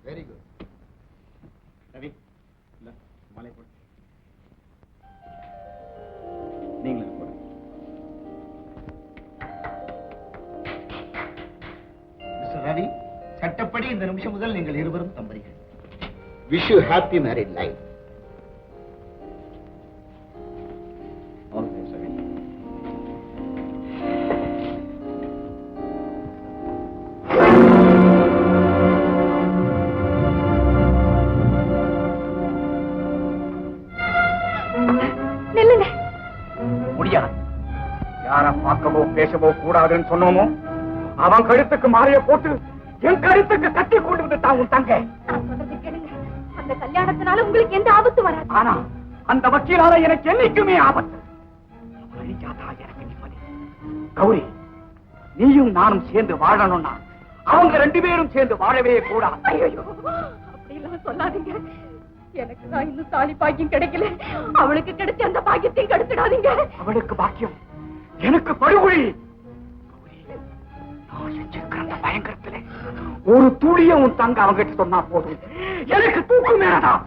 Very good. Ravi, இல்ல மாலை போடு. நீங்களும் போடு. மிஸ்டர் ரவி, சட்டப்படி இந்த நிமிஷம் முதல் நீங்கள் இருவரும் தம்பதிகள். Wish you happy married life. யார பார்க்கவோ பேசவோ கூடாதுன்னு சொன்னோமோ அவன் கழுத்துக்கு மாலைய போட்டு என் கழுத்துக்கு கட்டி கொண்டு வந்துட்டான் உன் தங்கை. அந்த கல்யாணத்தினால உங்களுக்கு எந்த ஆபத்து வராது. ஆனா அந்த வக்கீலால எனக்கு என்னைக்குமே ஆபத்து. எனக்கு நிம்மதி. கௌரி, நீயும் நானும் சேர்ந்து வாழணும்னா அவங்க 2 பேரும் சேர்ந்து வாழவே கூடாது. ஐயோ, அப்படிலாம் சொல்லாதீங்க. எனக்கு தான் இன்னும் தாலி பாக்கியம் கிடைக்கல. அவளுக்கு கிடைச்ச அந்த பாக்கியத்தையும் கெடுத்துடாதீங்க. அவளுக்கு பாக்கியம், எனக்கு படுகொலை. அந்த பயங்கரத்துல ஒரு துளிய உன் தங்க அவங்கிட்ட சொன்னா போதும், எனக்கு தூக்கு மேலதான்.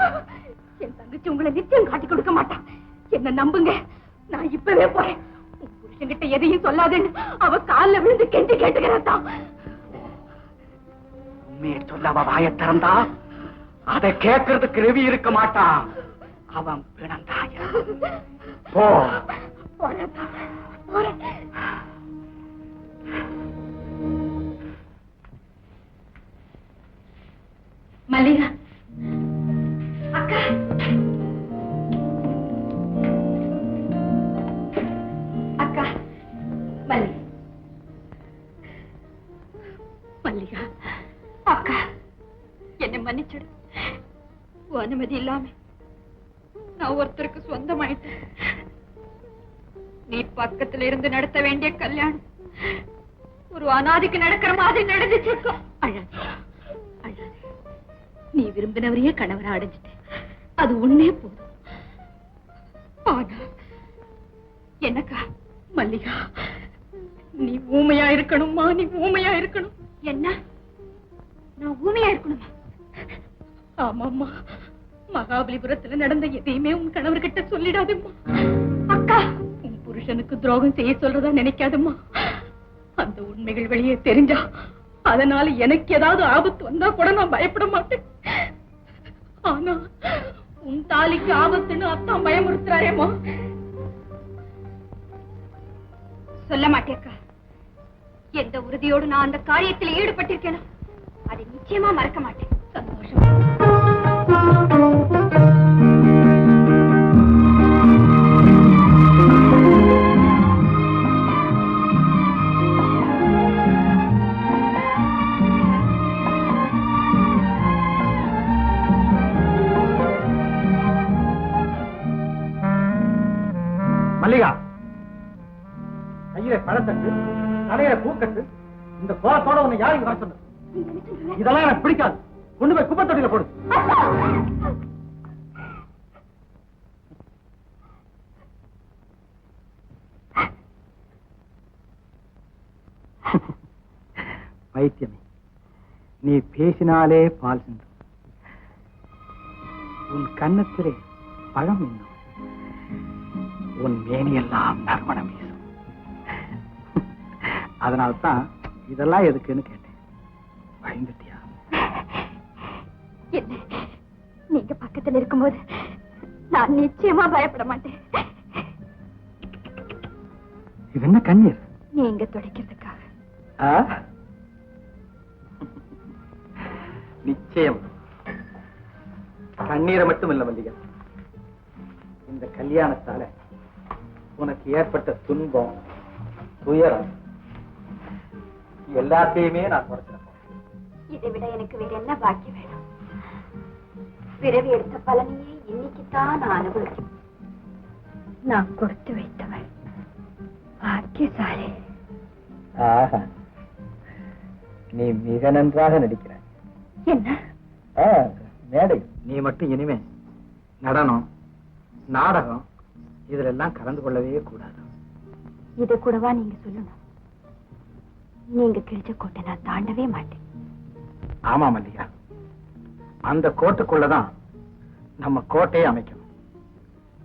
என் தங்கச்சி உங்களை நிச்சயம் காட்டி கொடுக்க மாட்டான். என்ன நம்புங்க, நான் இப்பவே போறேன். உன் புருஷன்கிட்ட எதையும் சொல்லாதேன்னு அவ காலில் விழுந்து கெஞ்சி கேட்டுக்கிறதான். உண்மையை சொல்ல அவ வாய திறந்தா அதை கேட்கறதுக்கு ரவி இருக்க மாட்டான். அவன் பிணந்தாய. போ. மல்லிகா அக்கா, அக்கா மல்லிகா, மல்லிகா அக்கா, என்னை மன்னிச்சிடு. அனுமதி இல்லாம நான் ஒருத்தருக்கு சொந்தமாயிட்டேன். நீ பக்கத்துல இருந்து நடத்த வேண்டிய கல்யாணம் ஒரு அனாதிக்கு நடக்கிற மாதிரி நடந்துச்சிருக்கோம். அழாது, நீ விரும்பினவரையே கணவரை அடைஞ்சிட்ட, அது ஒண்ணே போதும். ஆனா என்னக்கா மல்லிகா, நீ ஊமையா இருக்கணுமா? நீ ஊமையா இருக்கணும். என்ன, நான் ஊமையா இருக்கணுமா? ஆமாம்மா, மகாபலிபுரத்துல நடந்த எதையுமே உன் கணவர்கிட்ட சொல்லிடாதம்மா. அக்கா, உன் புருஷனுக்கு துரோகம் செய்ய சொல்றதா நினைக்காதம்மா. அந்த உண்மைகள் வெளியே தெரிஞ்சா அதனால எனக்கு ஏதாவது ஆபத்து வந்தா கூட நான் பயப்பட மாட்டேன். ஆனா உன் தாலிக்கு ஆபத்துன்னு அத்தான் பயமுறுத்துறாரேம்மா. சொல்ல மாட்டேக்கா. எந்த உறுதியோடு நான் அந்த காரியத்தில் ஈடுபட்டிருக்கேனோ அதை நிச்சயமா மறக்க மாட்டேன். சந்தோஷம். மல்லிகா, கையில பழத்தட்டு, தலையில பூக்கட்டு, இந்த கோலத்தோட உன்னை யாரும் வர சொன்னது? இதெல்லாம் எனக்கு பிடிக்காது. கொண்டு போய் குப்பை தொட்டியில போடு. வைத்தியமே, நீ பேசினாலே பால் சிந்தும். உன் கன்னத்திலே பழம் இன்னும், உன் மேனியெல்லாம் நறுமணம் வீசும். அதனால்தான் இதெல்லாம் எதுக்குன்னு கேட்டேன். பயந்துட்டியா? என்ன, நீங்க பக்கத்துல இருக்கும்போது நான் நிச்சயமா பயப்பட மாட்டேன். இது என்ன கண்ணீர்? நீங்க துடைக்கிறதுக்காக. நிச்சயம் கண்ணீரை மட்டும் இல்ல மல்லிகா, இந்த கல்யாணத்தால உனக்கு ஏற்பட்ட துன்பம், துயரம் எல்லாத்தையுமே நான் குறைச்சிருக்கேன். இதை விட எனக்கு வேற என்ன பாக்கி வேணும்? பிறவி எடுத்த பலனையே இன்னைக்குத்தான் நான் அனுபவிக்கிறேன். நான் கொடுத்து வைத்தவள் பாக்கியசாலி. நீ மிக நன்றாக நடிக்கிற. என்ன மேடை, நீ மட்டும் இனிமே நடனம், நாடகம் இதுல எல்லாம் கலந்து கொள்ளவே கூடாது. இத கூடவா நீங்க சொல்லணும்? நீங்க கிழிச்ச கோட்டை நான் தாண்டவே மாட்டேன். ஆமா மல்லிகா, அந்த கோட்டுக்குள்ளதான் நம்ம கோட்டையை அமைக்கணும்.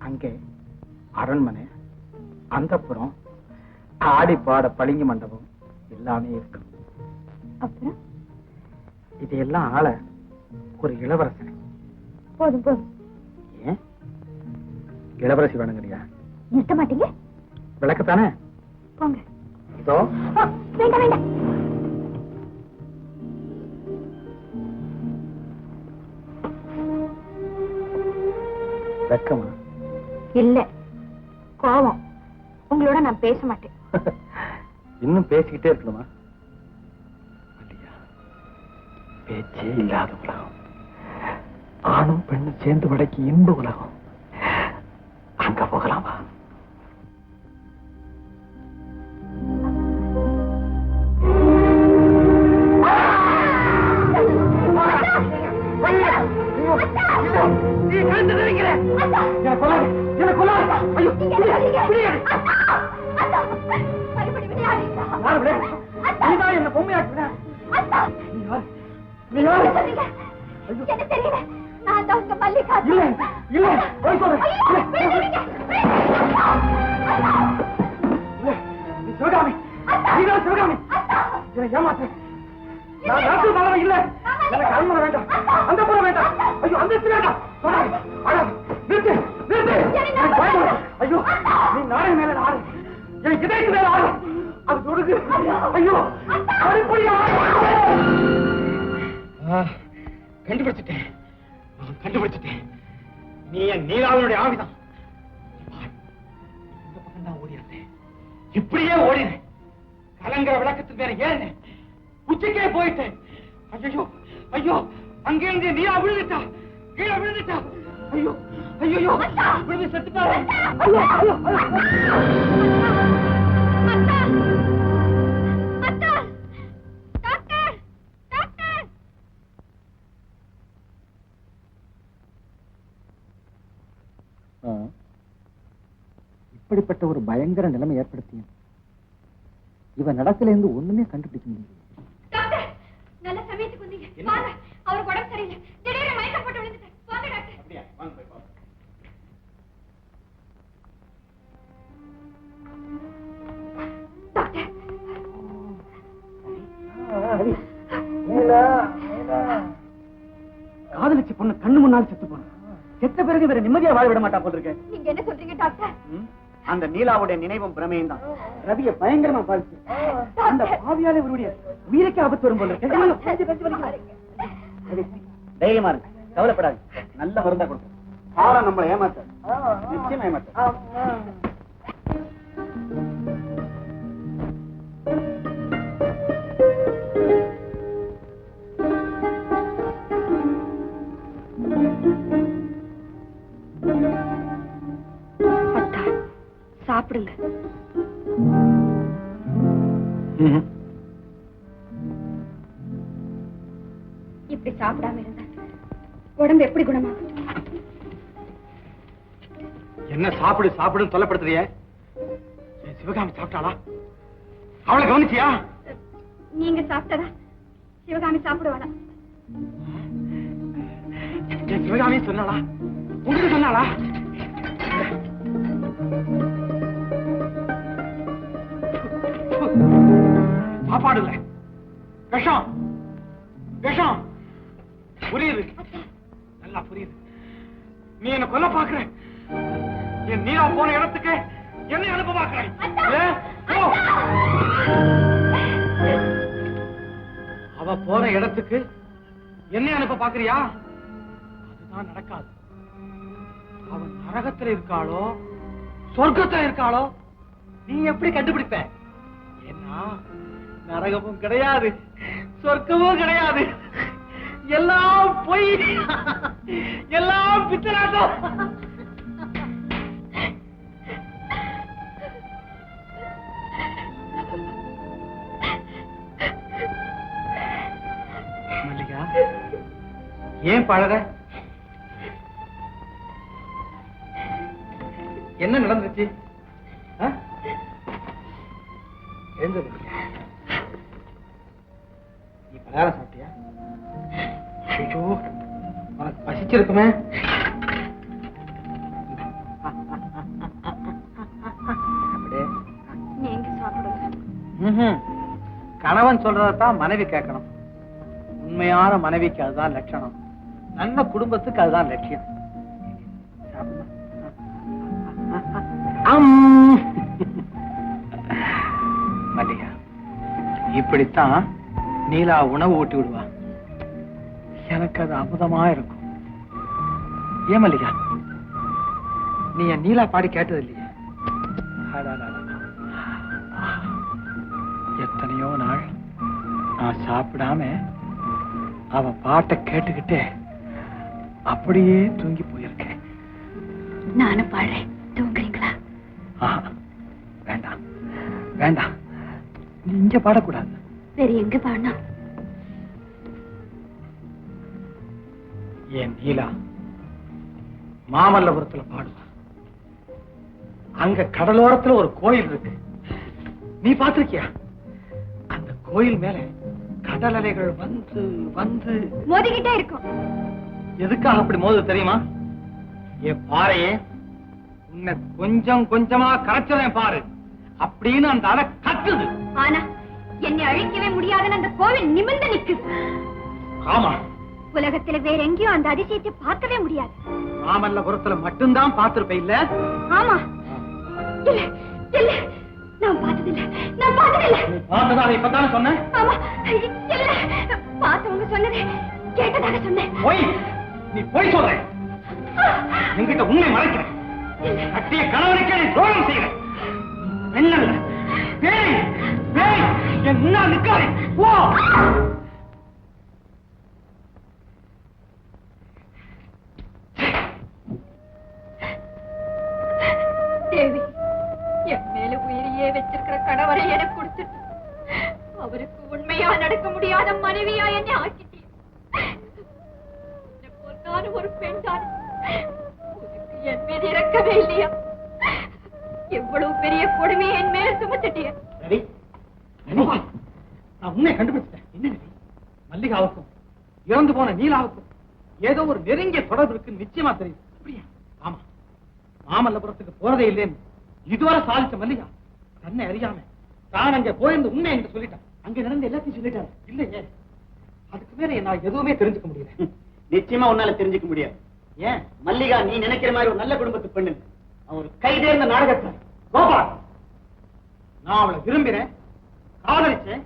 அங்கே அரண்மனை, அந்தப்புறம், ஆடி பாட பளிங்கு மண்டபம் எல்லாமே இருக்கும். அப்புறம் இதையெல்லாம் ஆள ஒரு இளவரசன். போதும் போதும். ஏன் இளவரசி வேணுங்கிறியா? நிறுத்த மாட்டீங்க? விளக்கத்தானே? போங்க. இதோ வேண்டாம் வேண்டாம். வெக்கமா? இல்ல, கோபம். உங்களோட நான் பேச மாட்டேன். இன்னும் பேசிக்கிட்டே இருக்கணுமா? பேச்சே இல்லாத உலகம், ஆணும் பெண்ணும் சேர்ந்து படைக்கு இன்ப உலகம். அங்க போகலாமா? என்ன பொம்மையாக்குற? ஏமாத்த நான் நாட்டு மகன் இல்ல. எனக்கு அரண்மனை வேண்டாம், அந்த புறம் வேண்டாம், ஐயோ அந்த வேண்டாம். நிறுத்து நிறுத்து. ஐயோ நீ நாடக மேல ஆடு, என் இதற்கு மேல ஆடு. அது தொடுக்கு. ஐயோ கண்டுபிடிச்சிட்டேன், கண்டுபிடிச்சிட்டேன். நீ என் நீராவனுடைய ஆவிதான். இந்த பக்கம் தான் ஓடி இருந்தேன், இப்படியே ஓடினேன். கலங்கிற விளக்கத்துக்கு மேல ஏறினேன், உச்சிக்கே போயிட்டேன். ஐயோ ஐயோ, அங்கிருந்து நீரா விழுந்துட்டா, கீழே விழுந்துட்டா. ஐயோ ஐயோ விழுந்து செத்துட்டாரு. ஐயோ ஐயோ இப்படிப்பட்ட ஒரு பயங்கர நிலைமை ஏற்படுத்திய இவன் நடக்கல இருந்து ஒண்ணுமே கண்டுபிடிக்க முடியும். நல்ல சமயத்துக்கு வந்தீங்க. வாங்க, அவருக்கு உடம்பு சரியில்லை, திடீர்னு மயக்கம் போட்டு விழுந்துட்டார். வாங்க டாக்டர். அப்படியே வாங்க போய் பாப்போம். காதலிச்ச பொண்ணு கண்ணு முன்னால் செத்து போன, செத்த பிறகு வேற நிம்மதியா வாழ விட மாட்டா போல இருக்கேன். நீங்க என்ன சொல்றீங்க டாக்டர்? அந்த நீலாவுடைய நினைவும் பிரமையும் தான் ரவியை பயங்கரமா பாதிச்சு. அந்த பாவியாலே இவருடைய உயிருக்கு ஆபத்து வரும் போல இருக்கு. தைரியமா இருக்கு, கவலைப்படாது. நல்ல மருந்தா கொடுக்கும். காலம் நம்மளை ஏமாத்த, நிச்சயம் ஏமாத்த. சாப்பிடுங்க. இப்படி சாப்பிடாம இருந்தா உடம்பு எப்படி குணமாகும்? என்ன சாப்பிடு சாப்பிடுன்னு தொல்லப்படுத்துறிய? சிவகாமி சாப்பிட்டாளா? அவளை கவனிச்சியா? நீங்க சாப்பிட்டதா சிவகாமி சாப்பிடுவாளா? சிவகாமி சொன்னாளா? உங்களுக்கு சொன்னாளா? சாப்பாடு இல்ல, விஷம் விஷம். புரியுது, நல்லா புரியுது. நீ என்ன கொல்ல பாக்குற. என் நீரா போன இடத்துக்கு என்ன அனுப்ப பாக்குறேன். அவ போற இடத்துக்கு என்ன அனுப்ப பாக்குறியா? அதுதான் நடக்காது. அவன் நரகத்துல இருக்காளோ சொர்க்கத்துல இருக்காளோ நீ எப்படி கண்டுபிடிப்ப? ஏன்னா நரகமும் கிடையாது, சொர்க்கமும் கிடையாது. எல்லாம் பொய், எல்லாம் பித்தலாட்டம். மல்லிகா, ஏன் பழற? என்ன நடந்துச்சு? எழுந்தது நீ பலகாரம் சாப்பிட்டியா? ஐயோ, உனக்கு பசிச்சிருக்குமே. அப்படியே நீங்க சாப்பிடுங்க. கணவன் சொல்றதான் மனைவி கேட்கணும். உண்மையான மனைவிக்கு அதுதான் லட்சணம். நல்ல குடும்பத்துக்கு அதுதான் லட்சியம். மல்லிகா, இப்படித்தான் நீலா உணவு ஊட்டி விடுவா. எனக்கு அது அமுதமா இருக்கும். ஏன் மல்லிகா, நீ என் நீலா பாடி கேட்டது இல்லையே? எத்தனையோ நாள் நான் சாப்பிடாம அவ பாட்டை கேட்டுக்கிட்டே அப்படியே தூங்கி போயிருக்கேன். நானும் பாடுறேன், தூங்குறீங்களா? வேண்டாம் வேண்டாம், நீ இங்க பாடக்கூடாது. வேற எங்க பாடினா? என் நீலா மாமல்லபுரத்துல பாடுவா. அங்க கடலோரத்துல ஒரு கோயில் இருக்கு, நீ பாத்திருக்கியா? அந்த கோயில் மேல கடல் அலைகள் வந்து வந்து மோதிக்கிட்டே இருக்கும். எதுக்காக அப்படி மோது தெரியுமா? என் பாறையே, உன்னை கொஞ்சம் கொஞ்சமா கரைச்சவன் பாரு அப்படின்னு அந்த அலை கத்துது. ஆனா என்னை அழிக்கவே முடியாதுன்னு அந்த கோவில் நிமிர்ந்து நிக்குது. ஆமா, உலகத்துல வேற எங்கேயும் அந்த அதிசயத்தை பார்க்கவே முடியாது. மாமல்லபுரத்துல மட்டும்தான் பார்த்திருப்ப இல்ல? ஆமா. இல்ல இல்ல, நான் பார்த்ததில்ல, நான் பார்த்ததில்ல. நீ பார்த்ததா இப்பதானே சொன்ன? ஆமா, இல்ல, பார்த்தவங்க சொன்னது கேட்டதாக சொன்னேன். போய், நீ போய் சொல்ற. என்கிட்ட உண்மை மறைக்கிறேன். கட்டிய கணவனுக்கே நீ துரோகம் செய்யற. என்னல்ல பேய், பேய் என் முன்னால் நிற்காதே. போ. தேவி, என் மேல உயிரையே வச்சிருக்கிற கணவரை எனக்கு கொடுத்துட்டு அவருக்கு உண்மையா நடக்க முடியாத மனைவியா என்னை ஆக்கிட்டேன். நானும் ஒரு பெண் தான், உனக்கு என் மீது இறக்கவே இல்லையா? எவ்வளவு பெரிய கொடுமையை என் மேல சுமத்திட்டேன். சரி, நான் உண்மையை கண்டுபிடிச்சிட்டேன். என்ன மல்லிகாவுக்கும் இறந்து போன நீலாவுக்கும் ஏதோ ஒரு நெருங்கிய தொடர்பு இருக்கு நிச்சயமா தெரியும். அப்படியா? ஆமா, மாமல்லபுரத்துக்கு போறதே இல்லைன்னு இதுவரை சாதிச்ச மல்லிகா தன்னை அறியாம தான் அங்க போயிருந்த உண்மை என்று சொல்லிட்டான். அங்க நடந்த எல்லாத்தையும் சொல்லிட்டாரு. இல்லையே, அதுக்கு மேல நான் எதுவுமே தெரிஞ்சுக்க முடியல. நிச்சயமா உன்னால தெரிஞ்சுக்க முடியாது. ஏன் மல்லிகா நீ நினைக்கிற மாதிரி ஒரு நல்ல குடும்பத்து பெண்ணு. அவர் கைதேர்ந்த நாடகத்தார் கோபால். நான் அவளை விரும்பினேன், காதலிச்சேன்,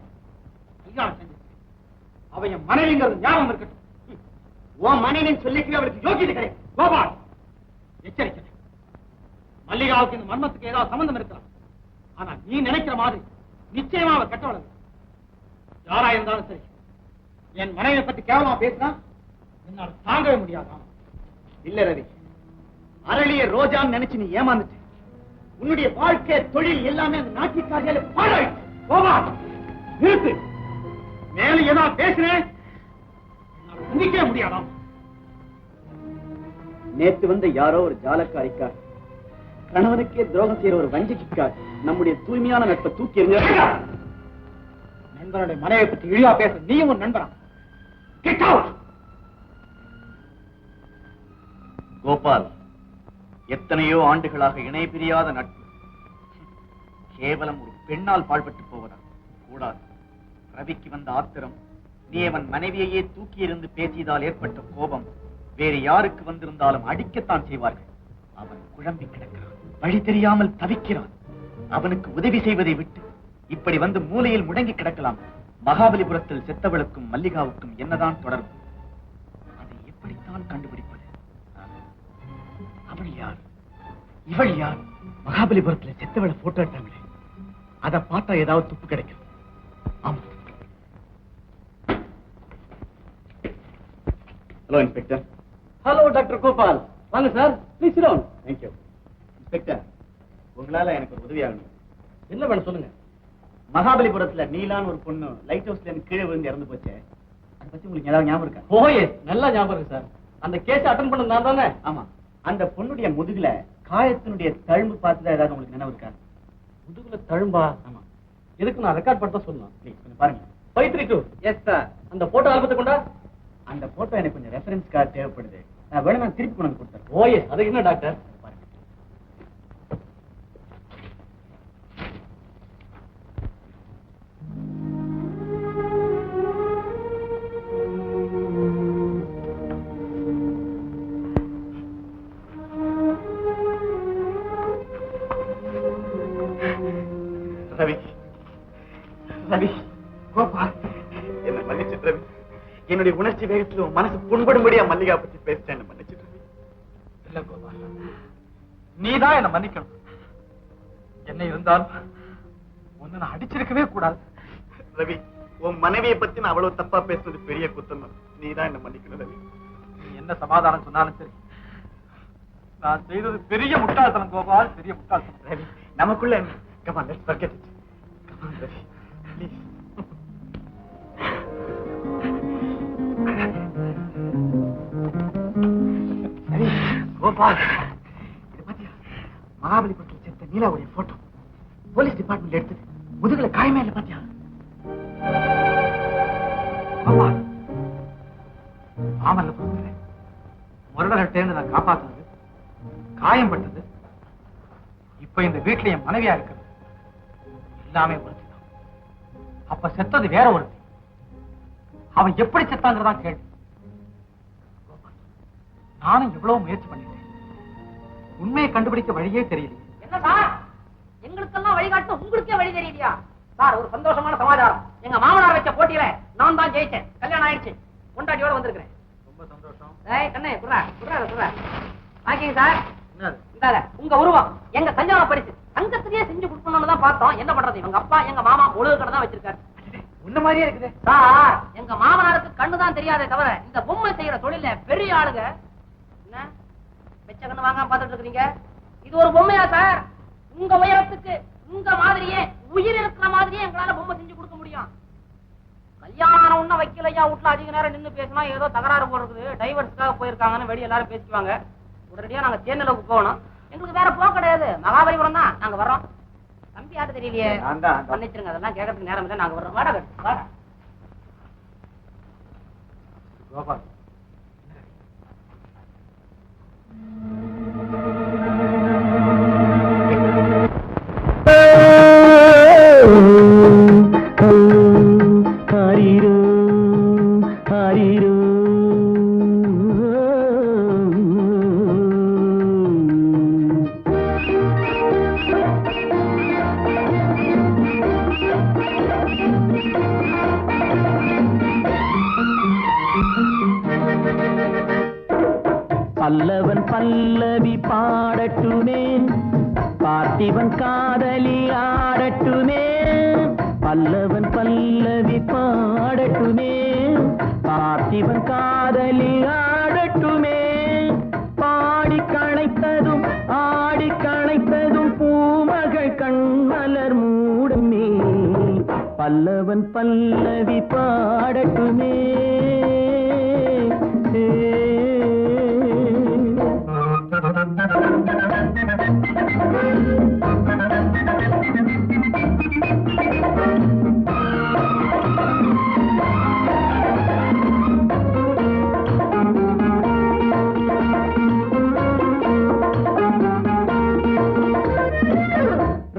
கல்யாணம் செஞ்சேன். அவ என் மனைவிங்கிறது ஞாபகம் இருக்கட்டும். உன் மனைவின்னு சொல்லிக்கவே அவளுக்கு யோகியதை கிடையாது. கோபால், எச்சரிக்கை. மல்லிகாவுக்கு இந்த மர்மத்துக்கு ஏதாவது சம்பந்தம் இருக்கலாம். ஆனா நீ நினைக்கிற மாதிரி நிச்சயமா அவர் கட்டவள. யாரா இருந்தாலும் சரி, என் மனைவியை பத்தி கேவலமா பேசினா என்னால் தாங்கவே முடியாது. இல்ல ரவி, அரளிய ரோஜான்னு நினைச்சு நீ ஏமாந்துட்ட. உன்னுடைய வாழ்க்கை, தொழில் எல்லாமே அந்த நாட்டிற்காக பாழாயிடுச்சு. கோபால், நிறுத்து. மேல ஏதாவது பேசுறேன் சிந்திக்கவே முடியாதாம். நேத்து வந்த யாரோ ஒரு ஜாலக்காரிக்கா, கணவனுக்கே துரோகம் செய்யற ஒரு வஞ்சிக்கா நம்முடைய தூய்மையான நட்பை தூக்கி எறிஞ்ச. நண்பனுடைய மனைவியை பற்றி இழிவா பேச நீயும் ஒரு நண்பனா? Get out! கோபால், எத்தனையோ ஆண்டுகளாக இணை பிரியாத நட்பு கேவலம் ஒரு பெண்ணால் பாழ்பட்டு போவதா? கூடாது. ரவிக்கு வந்த ஆத்திரம், நீ அவன் மனைவியையே தூக்கி எறிந்து பேசியதால் ஏற்பட்ட கோபம் வேறு யாருக்கு வந்திருந்தாலும் அடிக்கத்தான் செய்வார்கள். அவன் குழம்பி கிடக்கிறான், வழி தெரியாமல் தவிக்கிறான். அவனுக்கு உதவி செய்வதை விட்டு இப்படி வந்து மூலையில் முடங்கி கிடக்கலாம். மகாபலிபுரத்தில் செத்தவளுக்கும் மல்லிகாவுக்கும் என்னதான் தொடர்பு? அதை எப்படித்தான் கண்டுபிடிப்பது? அவள் யார், இவள் யார்? மகாபலிபுரத்தில் செத்தவளை போட்டோ எடுத்தாங்களே, அதை பார்த்தா ஏதாவது துப்பு கிடைக்கும். ஆமா. Hello inspector. Hello doctor Gopal. வாங்க sir, please sit down. Thank you. Inspector, உங்களால எனக்கு ஒரு உதவி ஆகணும். என்ன வேணும் சொல்லுங்க. மகாபலிபுரத்துல நீலான்னு ஒரு பொண்ணு லைட் ஹவுஸ்ல இருந்து கீழே விழுந்து இறந்து போச்சு. அதை பத்தி உங்களுக்கு ஏதாவது ஞாபகம் இருக்கா? ஓயே, நல்லா ஞாபகம் இருக்கு சார். அந்த கேஸ் அட்டெண்ட் பண்ணது நான் தானே? ஆமா. அந்த பொண்ணுடைய முதுகுல காயத்தினுடைய தழும்பு பார்த்ததா ஏதாவது உங்களுக்கு நினைவு இருக்கா? முதுகுல தழும்பா? ஆமா. எதுக்கு நான் ரெக்கார்ட் பண்ண சொல்லணும். ப்ளீஸ் கொஞ்சம் பாருங்க. 532. Yes sir. அந்த போட்டோ ஆல்பத்தை கொண்டா. அந்த போட்டோ எனக்கு கொஞ்சம் ரெஃபரன்ஸ் கார்டு தேவைப்படுது. நான் வேணுமா திருப்பி கொண்டு கொடுத்தேன். ஓயே, அதுக்கு என்ன டாக்டர்? ரவி, ரவி, கோபால், என்ன மன்னிச்சிட்டு ரவி. என்னுடைய உணர்ச்சி வேகத்துல மனசு புண்படும்படியா மல்லிகா பத்தி பேசிட்டேன். மன்னிச்சிட்டு ரவி. இல்ல கோபால், நீதான் என்ன மன்னிக்கணும். என்ன இருந்தாலும் ஒன்னு நான் அடிச்சிருக்கவே கூடாது. ரவி, உன் மனைவியை பத்தி நான் அவ்வளவு தப்பா பேசுறது பெரிய குத்தம் தான். நீதான் என்ன மன்னிக்கணும் ரவி. நீ என்ன சமாதானம் சொன்னாலும் சரி, நான் செய்தது பெரிய முட்டாள்தனம் கோபால், பெரிய முட்டாள்தனம். ரவி, நமக்குள்ள come on, let's forget it. Come on, Ravi, please. Ravi, Gopal, இது பாத்தியா? மகாபலிபுரத்தில் செத்த நீலாவுடைய போட்டோ போலீஸ் டிபார்ட்மெண்ட்ல எடுத்தது. முதுகுல காயமே இல்ல பாத்தியா? கோபால், மாமல்லபுரத்துல முரடர்கிட்ட நான் காப்பாத்துனது, காயம் பட்டது, இப்ப இந்த வீட்டுல என் மனைவியா இருக்கிறது எல்லாமே ஒருத்திதான். அப்ப செத்தது வேற ஒருத்தி. அவன் எப்படி செத்தாங்கிறதான் கேள்வி. நானும் எவ்வளவு முயற்சி பண்ணிட்டேன், உண்மையை கண்டுபிடிக்க வழியே தெரியல. என்ன சார், எங்களுக்கெல்லாம் வழிகாட்டு உங்களுக்கே வழி தெரியலையா? சார், ஒரு சந்தோஷமான சமாச்சாரம். எங்க மாமனார் வச்ச போட்டியில நான் தான் ஜெயிச்சேன். கல்யாணம் ஆயிடுச்சு. கொண்டாடியோட வந்திருக்கிறேன். ரொம்ப சந்தோஷம். ஏய் கண்ணே, குர்ரா குர்ரா குர்ரா. வாங்கிங்க சார். என்னது? இந்தால உங்க உருவம் எங்க கல்யாண பரிசு. தங்கத்திலேயே செஞ்சு கொடுக்கணும்னு தான் பார்த்தோம். என்ன பண்றது, எங்க அப்பா எங்க மாமா ஒழுங்கு கடை தான் வச்சிருக்காரு. உன்ன மாதிரியே இருக்குது சார். எங்க மாமனாருக்கு கண்ணுதான் தெரியாதே தவிர இந்த பொம்மை செய்யற தொழில பெரிய ஆளுங்க. என்ன வெச்ச கண்ணு வாங்காம பாத்துட்டு இருக்கீங்க? இது ஒரு பொம்மையா சார்? உங்க உயரத்துக்கு உங்க மாதிரியே உயிர் இருக்கிற மாதிரியே எங்களால பொம்மை செஞ்சு கொடுக்க முடியும். கல்யாணம் ஒண்ணு வைக்கலையா, வீட்டுல அதிக நேரம் நின்று பேசினா ஏதோ தகராறு போடுறது, டைவர்ஸ்க்காக போயிருக்காங்கன்னு வெளியே எல்லாரும் பேசிக்குவாங்க. உடனடியா நாங்க தேர்நிலவுக்கு போகணும். எங்களுக்கு வேற போக கிடையாது, மகாபலிபுரம் தான். நாங்க வர்றோம். தம்பி யாரு தெரியலையே, மன்னிச்சிருங்க. அதெல்லாம் கேட்கறதுக்கு நேரம் இல்லை. நாங்க வர்றோம். வாடகை வாடகை. கோபால், பல்லவன் பல்லவி பாடட்டுமே, பார்த்திபன் காதலி ஆடட்டுமே. பல்லவன் பல்லவி பாடட்டுமே, பார்த்திபன் காதலி ஆடட்டுமே. பாடி களைத்ததும் ஆடி களைத்ததும் பூமகள் கண்மலர் மூடுமே. பல்லவன் பல்லவி பாடட்டுமே.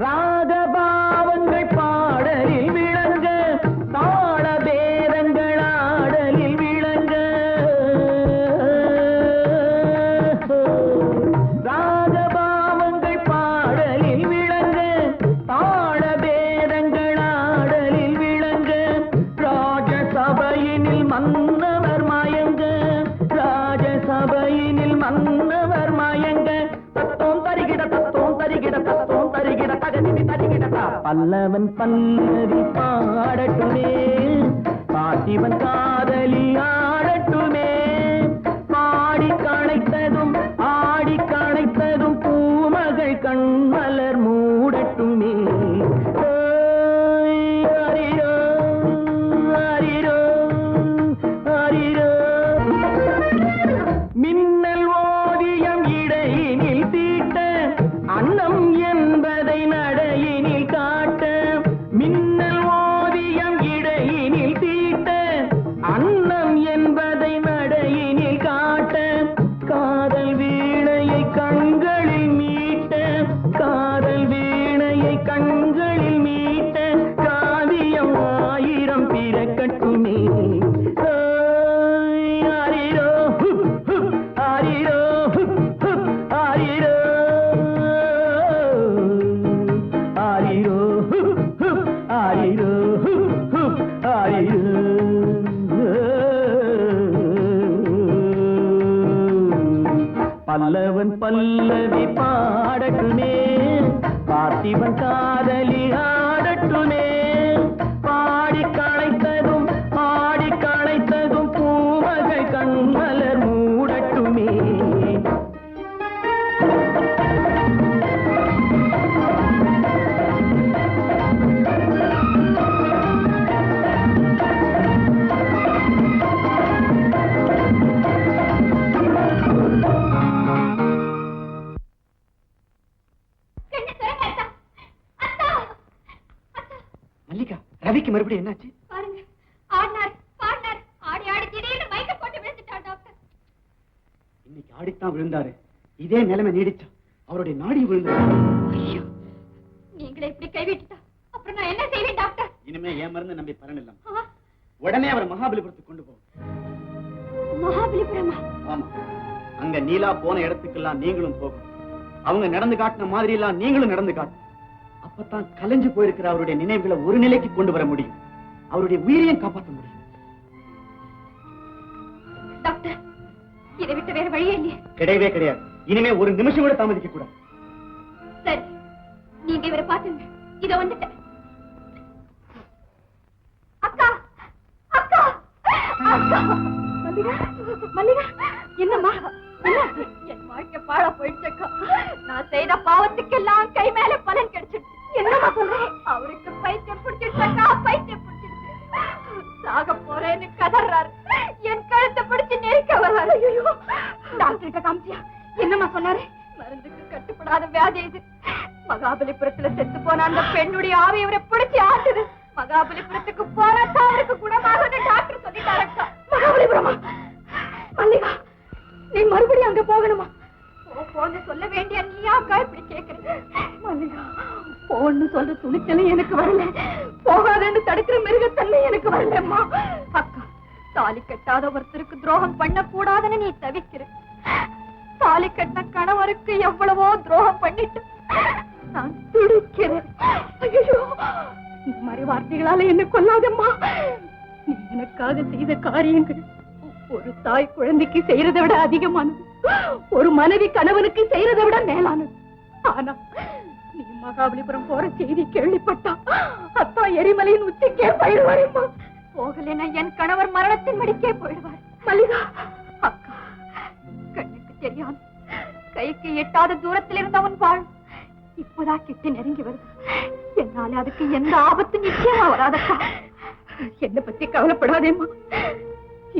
ராகபாவங்கள் பாடலில் விளங்க, தாள பேதங்கள் ஆடலில் விளங்க. ராகபாவங்கள் பாடலில் விளங்க, தாள பேதங்கள் ஆடலில் விளங்க. ராஜசபையினில் மன்னவர் மயங்க, ராஜசபையினில் மன்னவர் மயங்க. தத்தோம் தரிகிட தத்தோம் தரிகிட தத்தோம் தரிகிட தகதிமி தரிகிடதா. பல்லவன் பல்லவி பாடட்டுமே, பார்த்திபன் காதலி ஆடட்டுமே. பாடி களைத்ததும் ஆடி களைத்ததும் பூமகள் கண்மலர் மூடட்டுமே. அரிரோ அரிரோ அரிரோ. மின்னல் ஓவியம் இடையினில் தீட்ட, அன்னம் என்பதை நடையினில் காட்ட. மின்னல் ஓவியம் இடையினில் தீட்ட, அன்னம் என்பதை பல்லவன் பல்லவி பாடட்டுமே, பார்த்திபன் காதலி ஆடட்டுமே. பாடி களைத்ததும் ஆடி களைத்ததும் பூமகள் கண்மலர் மூடட்டுமே. மல்லிகா, ரவிக்கு மறுபடியும் என்னாச்சு? பாருங்க, ஆடினார் பாடினார், ஆடி ஆடி திடீர்னு மயக்க போட்டு விழுந்துட்டார் டாக்டர். இன்னைக்கு ஆடித்தான் விழுந்தாரு. இதே நிலைமை நீடிச்சா அவருடைய நாடி விழுந்தாரு. ஐயோ, நீங்களே இப்படி கைவிட்டுட்டா அப்புறம் நான் என்ன செய்வேன் டாக்டர்? இனிமே ஏன் மருந்து நம்பி பலன் இல்லம். ஆ, உடனே அவர் மகாபலிபுரத்துக்கு கொண்டு போகும். மகாபலிபுரமா? ஆமா, அங்க நீலா போன இடத்துக்கெல்லாம் நீங்களும் போகும். அவங்க நடந்து காட்டின மாதிரி எல்லாம் நீங்களும் நடந்து காட்டும். அப்பதான் கலைஞ்சு போயிருக்கிற அவருடைய நினைவுகளை ஒரு நிலைக்கு கொண்டு வர முடியும். அவருடைய உயிரையும் காப்பாற்ற முடியும். டாக்டர், இதை விட்டு வேற வழியே இல்லையே. கிடையவே கிடையாது. இனிமே ஒரு நிமிஷம் கூட தாமதிக்க கூடாது. சரி, நீங்க இவரை பாத்துங்க. இத வந்துட்டேன். அக்கா, அக்கா, அக்கா. மல்லிகா, மல்லிகா, என்னம்மா? என்னாச்சு? என் வாழ்க்கை பாழ போயிடுச்சக்கா. நான் செய்த பாவத்துக்கெல்லாம் கை மேல பலன் கிடைச்சிடுச்சு. என்னம்மா சொல்றேன்? அவருக்கு பைத்தியம் பிடிச்சிடுச்சக்கா, பைத்தியம் பிடிச்சிடுச்சு. சாக போறேன்னு கதறாரு. என் கழுத்தை பிடிச்சு நெருக்க வர்றாரு. ஐயோ, டாக்டருக்கு காமிச்சியா? என்னம்மா சொன்னாரு? மருந்துக்கு கட்டுப்படாத வியாதி இது. மகாபலிபுரத்துல செத்து போன அந்த பெண்ணுடைய ஆவி இவரை பிடிச்சு ஆட்டுது. மகாபலிபுரத்துக்கு போனா அவருக்கு குணமாகும்னு டாக்டர் சொல்லிட்டாரக்கா. மகாபலிபுரமா? மல்லிகா, நீ மறுபடியும் அங்க போகணுமா? போன்னு சொல்ல வேண்டிய நீயாக்கா இப்படி கேக்குற? மல்லிகா, போன்னு சொல்ற துணிச்சலும் எனக்கு வரல, போகாதன்னு தடுக்கிற மிருகத்தன்மை எனக்கு வரலம்மா. அக்கா, தாலி கட்டாத ஒருத்தருக்கு துரோகம் பண்ண கூடாதுன்னு நீ தவிக்கிற. தாலி கட்ட கணவருக்கு எவ்வளவோ துரோகம் பண்ணிட்டு நான் துடிக்கிறேன். ஐயோ, இந்த மாதிரி வார்த்தைகளால என்ன கொல்லாதம்மா. நீ எனக்காக செய்த காரியங்கள் ஒரு தாய் குழந்தைக்கு செய்யறதை விட அதிகமானது, ஒரு மனைவி கணவனுக்கு செய்யறதை விட மேலானது. ஆனா நீ மகாபலிபுரம் போற செய்தி கேள்விப்பட்டா அத்தா எரிமலையின் உச்சிக்கே போயிடுவாரேம்மா. போகலன்னா என் கணவர் மரணத்தின் மடிக்கே போயிடுவார். மல்லிகா, அக்கா, கண்ணுக்கு தெரியாது கைக்கு எட்டாத தூரத்தில் இருந்தவன் வாழ் இப்போதான் கிட்ட நெருங்கி வருது. என்னால அதுக்கு எந்த ஆபத்து நிச்சயமா வராதக்கா. என்னை பத்தி கவலைப்படாதேம்மா.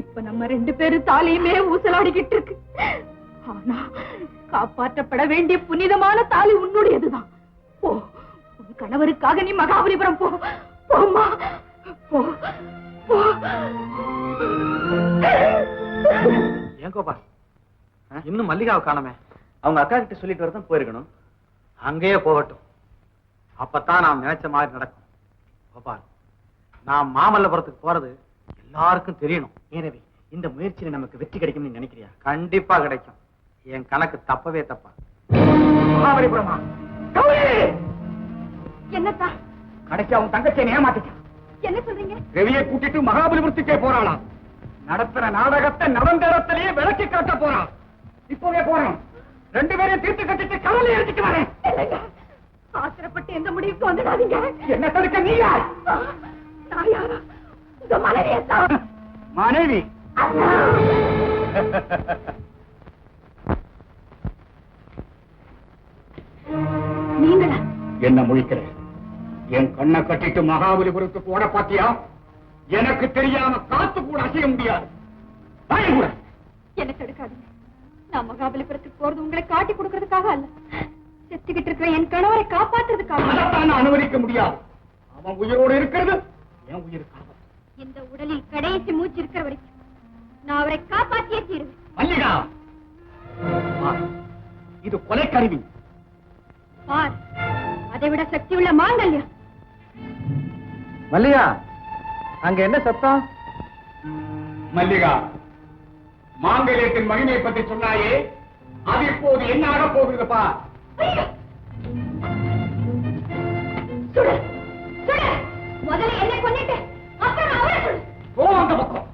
இப்ப நம்ம 2 பேரும் தாலியுமே ஊசலாடிக்கிட்டு இருக்கு. ஆனா காப்பாற்றப்பட வேண்டிய புனிதமான தாலி உன்னுடையதுதான். போ, உன் கணவருக்காக நீ மகாபலிபுரம் போ. போம்மா, போ, போ. ஏன் கோபால், இன்னும் மல்லிகாவை காணமே? அவங்க அக்கா கிட்ட சொல்லிட்டு வரதான் போயிருக்கணும். அங்கேயே போகட்டும், அப்பதான் நாம் நினைச்ச மாதிரி நடக்கும். கோபால், நாம் மாமல்லபுரத்துக்கு போறது எல்லாருக்கும் தெரியணும். எனவே இந்த முயற்சியில நமக்கு வெற்றி கிடைக்கும் நினைக்கிறியா? கண்டிப்பா கிடைக்கும். என் கணக்கு தப்பவே தப்பா. மகாபலிபுரமா? என்னத்தா? கடைசி அவன் தங்கச்சியை ஏமாத்திட்டான். என்ன சொல்றீங்க? ரவியை கூட்டிட்டு மகாபலிபுரத்துக்கே போறாளாம். நடத்துற நாடகத்தை நடந்த இடத்திலேயே விளக்கி காட்ட போறான். இப்பவே போறோம். 2 பேரையும் தீர்த்து கட்டிட்டு கடலை எடுத்துட்டு வரேன். ஆத்திரப்பட்டு எந்த முடிவுக்கு வந்துடாதீங்க. என்ன தடுக்க நீ யார்? நான் யாரா? உங்க மனைவியத்தான். மனைவி? நீங்களா? என்ன முழிக்கிற? என் கண்ணை கட்டிட்டு மகாபலிபுரத்துக்கு ஓட பாத்தியா? எனக்கு தெரியாம காத்து கூட அசைய முடியாது. கூட என்ன தடுக்காதீங்க. நான் மகாபலிபுரத்துக்கு போறது உங்களை காட்டி கொடுக்கறதுக்காக அல்ல, செத்துக்கிட்டு இருக்கிற என் கணவரை காப்பாற்றுறதுக்காக. அதைத்தான் அனுமதிக்க முடியாது. அவன் உயிரோடு இருக்கிறது என் உயிருக்காக. இந்த உடலில் கடைசி மூச்சு இருக்கிற வரைக்கும் நான் அவரை காப்பாற்றியே தீருவேன். மல்லிகா, இது கொலைக்கருவி. பார், அதை விட சக்தி உள்ள மாங்கல்யம். மல்லிகா, அங்க என்ன சத்தம்? மல்லிகா, மாங்கல்யத்தின் மகிமையை பற்றி சொன்னாயே, அது இப்போது என்ன ஆக போகிறது பா. சுடு, சுடு. முதல்ல என்னை கொன்னிட்டு அப்புறம் அவரை சுடு. போ அந்த பக்கம்.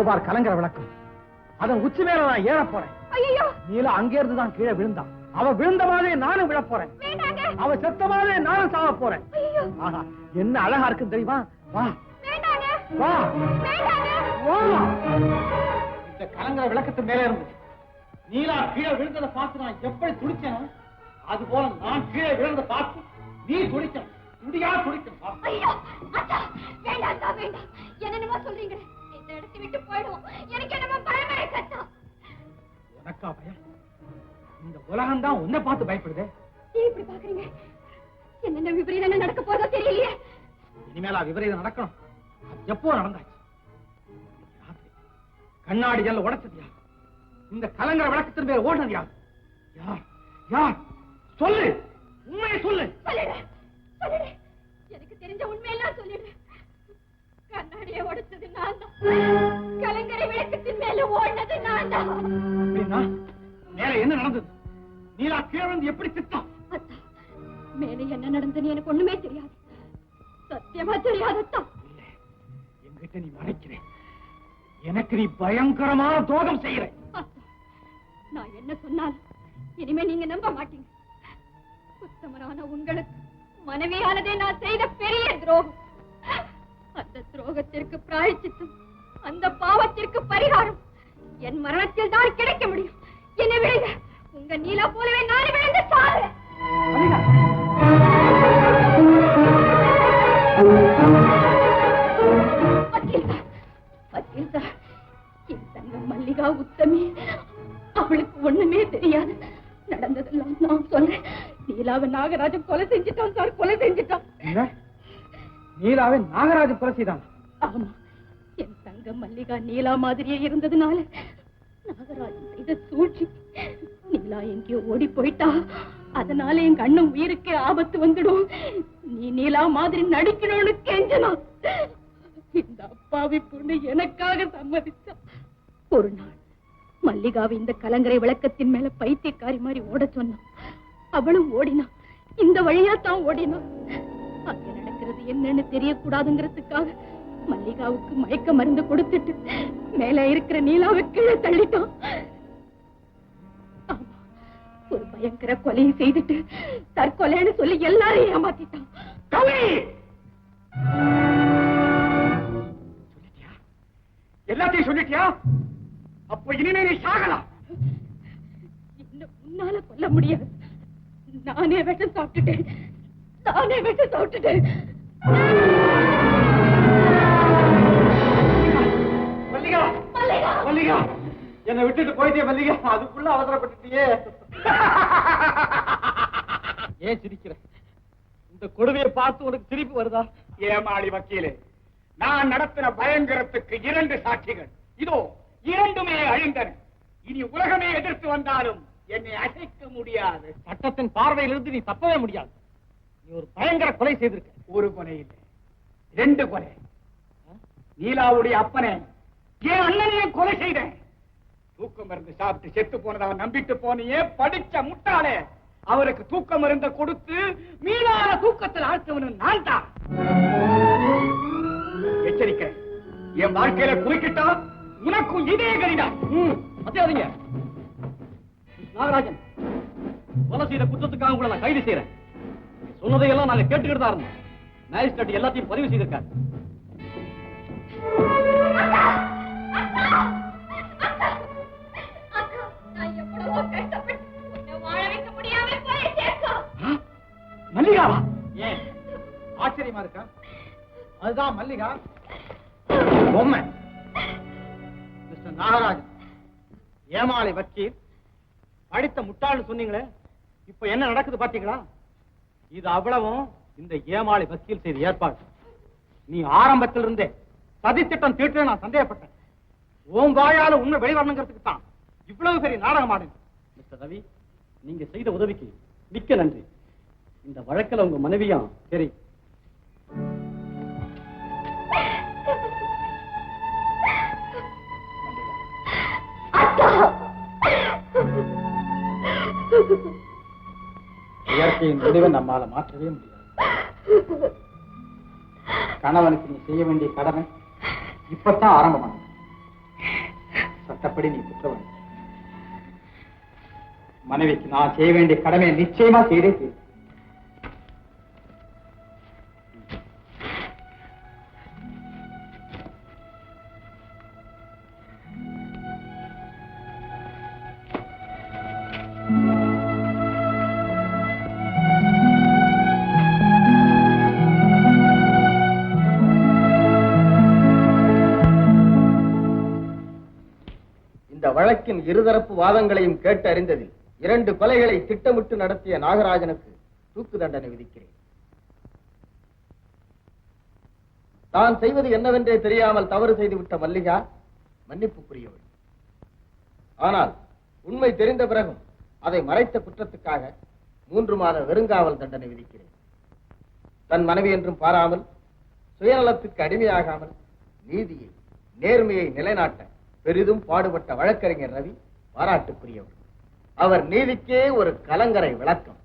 பார் கலங்கர விளக்கம். அதன் உச்சி மேல நான் ஏற போறேன். ஐயோ, நீல அங்கே இருந்து தான் கீழே விழுந்தான். அவ விழுந்த மாதிரி நானும் விழ போறேன். அவ செத்த மாதிரி நானும் சாவ போறேன். ஆஹா, என்ன அழகா இருக்கு தெரியுமா? வா வா வா. இந்த கலங்கர விளக்கத்து மேல இருந்து நீலா கீழே விழுந்ததை பார்த்து நான் எப்படி துடிச்சேன், அது போல நான் கீழே விழுந்த பார்த்து நீ துடிக்கணும். துடியா துடிக்கணும். ஐயோ அத்தா, வேண்டாம் வேண்டாம். என்னென்னமோ சொல்றீங்க. இந்த இடத்தை விட்டு போயிடுவோம். எனக்கு என்னமோ பயமா இருக்கு அத்தா. உனக்கா பயம்? இந்த உலகம் தான் உன்னை பார்த்து பயப்படுதே. ஏன் இப்படி பாக்குறீங்க? என்னென்ன விபரீதம் நடக்க போறதோ தெரியலையே. இனிமேலா விபரீதம் நடக்கணும்? எப்போ நடந்தாச்சு? கண்ணாடி ஜல்ல உடைச்சது யார்? இந்த கலங்கர விளக்கத்தின் பேர் ஓடுனது யார்? யார் யார்? சொல்லு, உண்மையை சொல்லு. சொல்லிடு, சொல்லிடு. எனக்கு தெரிஞ்ச உண்மையெல்லாம் சொல்லிடு. கண்ணாடியை உடைச்சது நான் தான். கலங்கரை விளக்கத்தின் மேல ஓடினது நான் தான். அப்படின்னா மேல என்ன நடந்தது? நீலா கீழே வந்து எப்படி திட்டம்? அத்தா, மேலே என்ன நடந்ததுன்னு எனக்கு ஒண்ணுமே தெரியாது. சத்தியமா தெரியாதத்தா. இல்லை, என்கிட்ட நீ மறைக்கிறேன். எனக்கு நீ பயங்கரமான துரோகம் செய்யற. நான் என்ன சொன்னாலும் இனிமே நீங்க நம்ப மாட்டீங்க. உத்தமரான உங்களுக்கு மனைவியானதே நான் செய்த பெரிய துரோகம். அந்த துரோகத்திற்கு பிராயச்சித்தம், அந்த பாவத்திற்கு பரிகாரம் என் மரணத்தில் தான் கிடைக்க முடியும். என்ன விடுங்க. உங்க நீலா போலவே நான் விழுந்து சாகிறேன். என் தங்க மல்லிகா உத்தமி, அவளுக்கு ஒண்ணுமே தெரியாது. நடந்ததெல்லாம் நான் சொல்றேன். நீலாவை நாகராஜன் கொலை செஞ்சுட்டான் சார், கொலை செஞ்சுட்டான். நீலாவை நாகராஜன் கொலை செய்தான்? ஆமா, என் தங்க மல்லிகா நீலா மாதிரியே இருந்ததுனால நாகராஜன் செய்த சூழ்ச்சி. நீலா எங்கேயோ ஓடி போயிட்டா, அதனால என் கண்ணன் உயிருக்கு ஆபத்து வந்துடும். நீ நீலா மாதிரி நடிக்கணும்னு கெஞ்சனா. இந்த அப்பாவி பொண்ணு எனக்காக சம்மதிச்சா. ஒரு நாள் மல்லிகாவை இந்த கலங்கரை விளக்கத்தின் மேல பைத்தியக்காரி மாதிரி ஓட சொன்னான். அவளும் ஓடினா. இந்த வழியா தான் ஓடினா. அங்க நடக்கிறது என்னன்னு தெரியக்கூடாதுங்கிறதுக்காக மல்லிகாவுக்கு மயக்க மருந்து கொடுத்துட்டு மேல இருக்கிற நீலாவை கீழே தள்ளிட்டான். ஆமா, ஒரு பயங்கர கொலையை செய்துட்டு தற்கொலைன்னு சொல்லி எல்லாரையும் ஏமாத்திட்டான். எல்லாத்தையும் சொல்லிட்டியா? அப்ப இனிமே நீ சாகலாம். உன்னால கொல்ல முடியாது. நானே விஷம் சாப்பிட்டுட்டேன். மல்லிகா, மல்லிகா, என்னை விட்டுட்டு போயிட்டே மல்லிகா. அதுக்குள்ள அவசரப்பட்டுட்டியே. ஏன் சிரிக்கிற? இந்த கொடுமையை பார்த்து உனக்கு சிரிப்பு வருதா? ஏமாளி வக்கீலே, நான் நடத்தின பயங்கரத்துக்கு 2 சாட்சிகள் இதோ, 2மே அழிந்தன. இனி உலகமே எதிர்த்து வந்தாலும் என்னை அசைக்க முடியாது. சட்டத்தின் பார்வையிலிருந்து நீ தப்பவே முடியாது. நீ ஒரு பயங்கர கொலை செய்திருக்க. ஒரு கொலை இல்லை, 2 கொலை. நீலாவுடைய அப்பனை என் அண்ணனையும் கொலை செய்தேன். தூக்கம் மருந்து சாப்பிட்டு செத்து போனதாக நம்பிட்டு போனியே படிச்ச முட்டாளே. அவருக்கு தூக்க மருந்த கொடுத்து மீளான தூக்கத்தில் ஆழ்த்தவனும் நான் தான். எச்சரிக்கை, என் வாழ்க்கையில குறுக்கிட்டா உனக்கும் இதே கரிதான். அத்தியாதீங்க நாகராஜன், கொலை செய்த குற்றத்துக்காக உங்களை நான் கைது செய்யறேன். சொன்னதையெல்லாம் நாங்க கேட்டுக்கிட்டு தான் இருந்தோம். மேஜிஸ்ட்ரேட் எல்லாத்தையும் பதிவு செய்திருக்காரு. மல்லிகாவா? ஏன் ஆச்சரியமா இருக்கா? அதுதான் மல்லிகா பொம்மை. மிஸ்டர் நாகராஜன், ஏமாளி வக்கீல், படித்த முட்டாள்னு சொன்னீங்களே, இப்ப என்ன நடக்குது பாத்தீங்களா? இது அவ்வளவும் இந்த ஏமாளி வக்கீல் செய்த ஏற்பாடு. நீ ஆரம்பத்தில் இருந்தே சதித்திட்டம் தீட்டு நான் சந்தேகப்பட்டேன். உன் வாயால உண்மை வெளிவரணுங்கிறதுக்கு தான் இவ்வளவு பெரிய நாடகம் ஆடுங்க. மிஸ்டர் ரவி, நீங்க செய்த உதவிக்கு மிக்க நன்றி. இந்த வழக்கில் உங்க மனைவியும் சரி. இயற்கையின் முடிவை நம்மால மாற்றவே முடியாது. கணவனுக்கு நீ செய்ய வேண்டிய கடமை இப்பதான் ஆரம்பமானது. சட்டப்படி நீ குற்றவாளி. மனைவிக்கு நான் செய்ய வேண்டிய கடமையை நிச்சயமா செய்தே தீர்வு. வழக்கின் இருதரப்பு வாதங்களையும் கேட்டு அறிந்ததில் 2 கொலைகளை திட்டமிட்டு நடத்திய நாகராஜனுக்கு தூக்கு தண்டனை விதிக்கிறேன். தான் செய்வது என்னவென்றே தெரியாமல் தவறு செய்துவிட்ட மல்லிகா மன்னிப்புக்குரியவள். ஆனால் உண்மை தெரிந்த பிறகும் அதை மறைத்த குற்றத்துக்காக 3 மாத வெறுங்காவல் தண்டனை விதிக்கிறேன். தன் மனைவி என்றும் பாராமல், சுயநலத்துக்கு அடிமையாகாமல், நீதியை நேர்மையை நிலைநாட்ட பெரிதும் பாடுபட்ட வழக்கறிஞர் ரவி பாராட்டுக்குரியவர். அவர் நீதிக்கே ஒரு கலங்கரை விளக்கம்.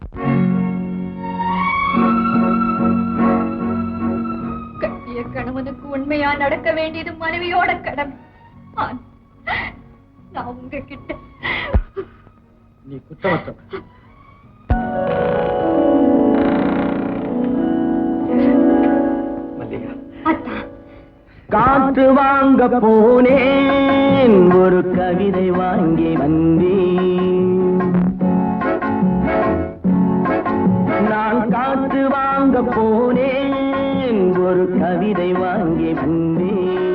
கட்டிய கணவனுக்கு உண்மையா நடக்க வேண்டியது மனைவியோட கடமை. நான் உங்ககிட்ட நீ குற்றமற்றவன். மல்லிகா, காற்று வாங்க போனேன், ஒரு கவிதை வாங்கி வந்தேன். நான் காற்று வாங்க போனேன், ஒரு கவிதை வாங்கி வந்தேன்.